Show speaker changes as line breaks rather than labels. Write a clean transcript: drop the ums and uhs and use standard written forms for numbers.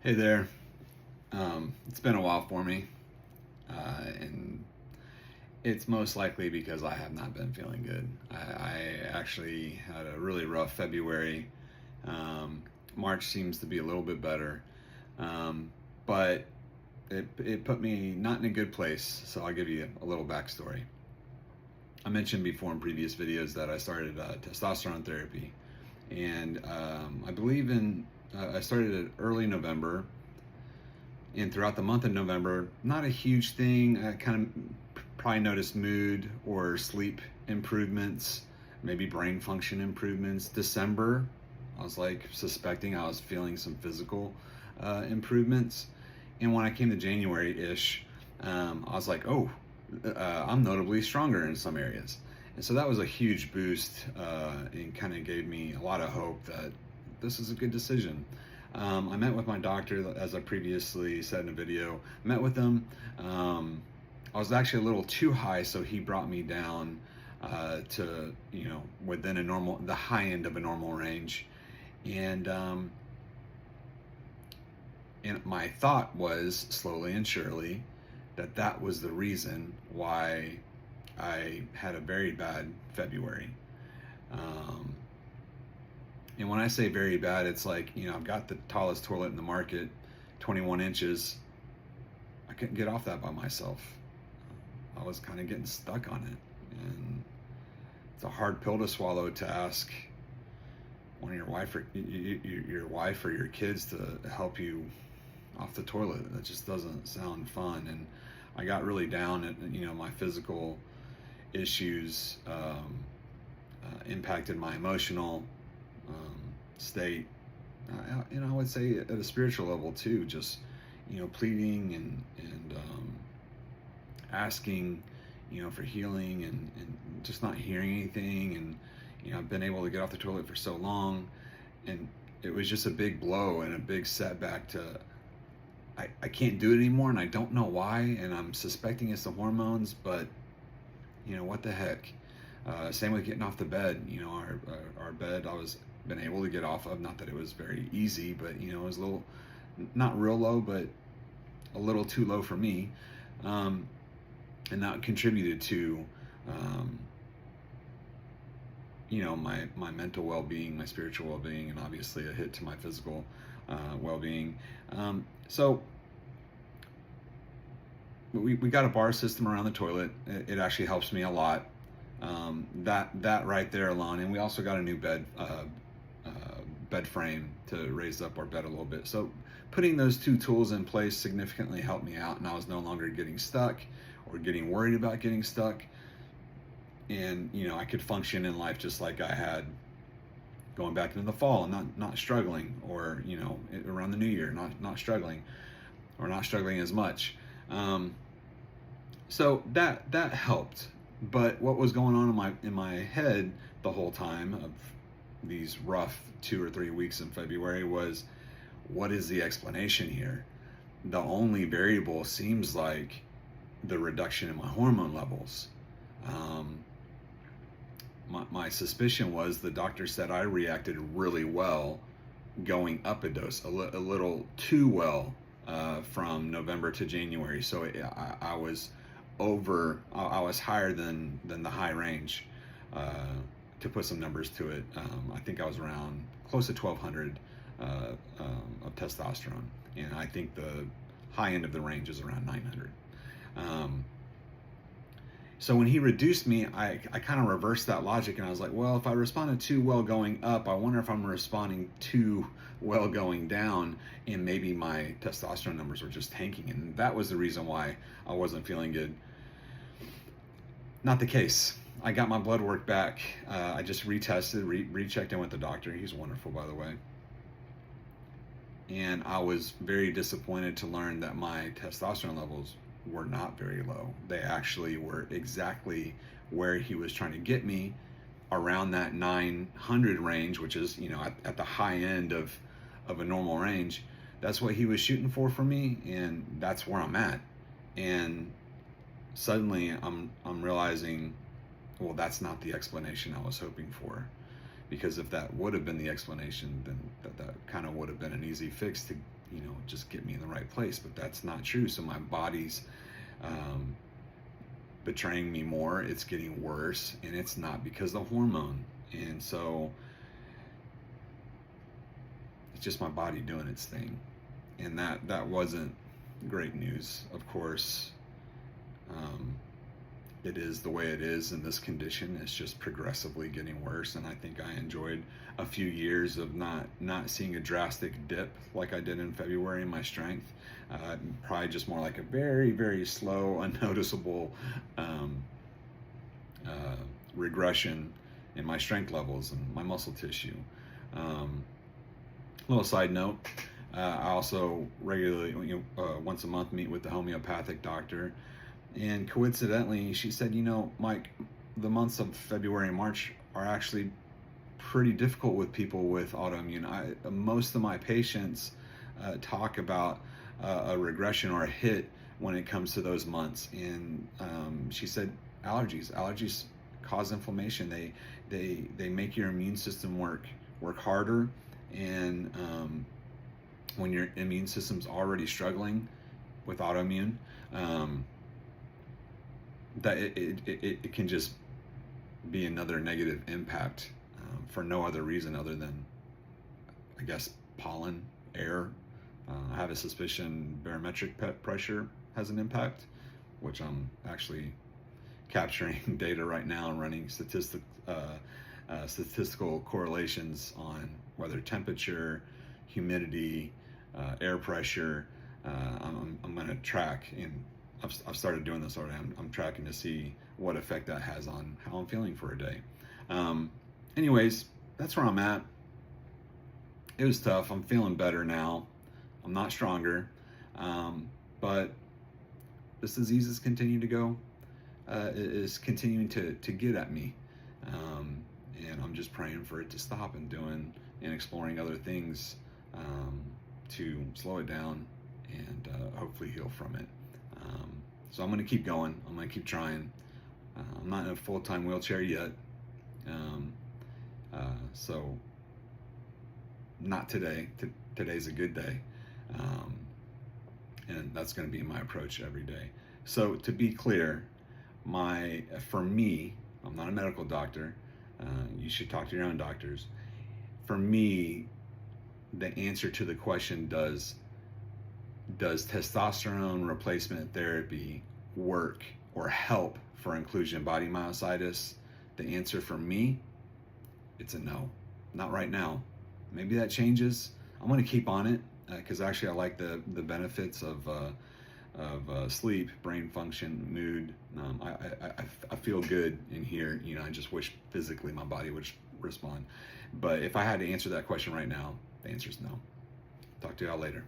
Hey there. It's been a while for me, and it's most likely because I have not been feeling good. I actually had a really rough February. March seems to be a little bit better, but it put me not in a good place. So I'll give you a little backstory. I mentioned before in previous videos that I started testosterone therapy, and I believe I started it early November, and throughout the month of November, not a huge thing. I kind of probably noticed mood or sleep improvements, maybe brain function improvements. December, I was like suspecting I was feeling some physical improvements. And when I came to January-ish, I was like, oh, I'm notably stronger in some areas. And so that was a huge boost, and kind of gave me a lot of hope that this is a good decision. I met with my doctor, as I previously said in a video. Met with him. I was actually a little too high, so he brought me down to within the high end of a normal range, and my thought was slowly and surely that was the reason why I had a very bad February. Um, And when I say very bad, it's like, I've got the tallest toilet in the market, 21 inches. I couldn't get off that by myself. I was kind of getting stuck on it. And it's a hard pill to swallow, to ask one of your wife or your kids to help you off the toilet. That just doesn't sound fun. And I got really down at, my physical issues impacted my emotional state. I would say at a spiritual level too, just pleading and asking for healing, and just not hearing anything. And I've been able to get off the toilet for so long, and it was just a big blow and a big setback to I can't do it anymore, and I don't know why, and I'm suspecting it's the hormones, but what the heck. Same with getting off the bed. Our bed, I was been able to get off of. Not that it was very easy, but it was a little, not real low, but a little too low for me, and that contributed to, my mental well-being, my spiritual well-being, and obviously a hit to my physical well-being. So we got a bar system around the toilet. It actually helps me a lot. That right there alone, and we also got a new bed frame to raise up our bed a little bit. So putting those two tools in place significantly helped me out, and I was no longer getting stuck or getting worried about getting stuck. And I could function in life just like I had going back into the fall, and not struggling, or around the new year, not struggling, or not struggling as much. So that helped. But what was going on in my head the whole time of these rough 2 or 3 weeks in February was, what is the explanation here? The only variable seems like the reduction in my hormone levels. My suspicion was the doctor said I reacted really well going up a dose, a little too well, from November to January. So I was I was higher than the high range. To put some numbers to it, I think I was around close to 1200 of testosterone, and I think the high end of the range is around 900. So when he reduced me, I kind of reversed that logic, and I was like, well, if I responded too well going up, I wonder if I'm responding too well going down, and maybe my testosterone numbers were just tanking, and that was the reason why I wasn't feeling good. Not the case. I got my blood work back. I just retested, rechecked in with the doctor. He's wonderful, by the way. And I was very disappointed to learn that my testosterone levels were not very low. They actually were exactly where he was trying to get me, around that 900 range, which is, at the high end of a normal range. That's what he was shooting for me, and that's where I'm at. And suddenly I'm realizing, well, that's not the explanation I was hoping for. Because if that would have been the explanation, then that kind of would have been an easy fix to just get me in the right place, but that's not true. So my body's betraying me more. It's getting worse, and it's not because of the hormone. And so it's just my body doing its thing. And that wasn't great news, of course. It is the way it is in this condition. It's just progressively getting worse, and I think I enjoyed a few years of not seeing a drastic dip like I did in February in my strength. Probably just more like a very, very slow, unnoticeable regression in my strength levels and my muscle tissue. Little side note, I also regularly, once a month, meet with the homeopathic doctor. And coincidentally, she said, Mike, the months of February and March are actually pretty difficult with people with autoimmune. Most of my patients talk about a regression or a hit when it comes to those months. And she said allergies cause inflammation. They make your immune system work harder. And when your immune system's already struggling with autoimmune, that it can just be another negative impact for no other reason other than, I guess, pollen, air. I have a suspicion barometric pressure has an impact, which I'm actually capturing data right now and running statistical correlations on whether temperature, humidity, air pressure. I'm going to track, and I've started doing this already. I'm tracking to see what effect that has on how I'm feeling for a day. Anyways, that's where I'm at. It was tough. I'm feeling better now. I'm not stronger, but this disease is continuing to go. Is continuing to get at me, and I'm just praying for it to stop and exploring other things to slow it down and hopefully heal from it. So I'm going to keep going. I'm going to keep trying. I'm not in a full-time wheelchair yet, so not today. Today's a good day, and that's going to be my approach every day. So to be clear, for me, I'm not a medical doctor. You should talk to your own doctors. For me, the answer to the question, does testosterone replacement therapy work or help for inclusion body myositis? The answer for me, it's a no. Not right now. Maybe that changes. I'm going to keep on it because actually I like the benefits of sleep, brain function, mood. I feel good in here. I just wish physically my body would respond. But if I had to answer that question right now, the answer is no. Talk to y'all later.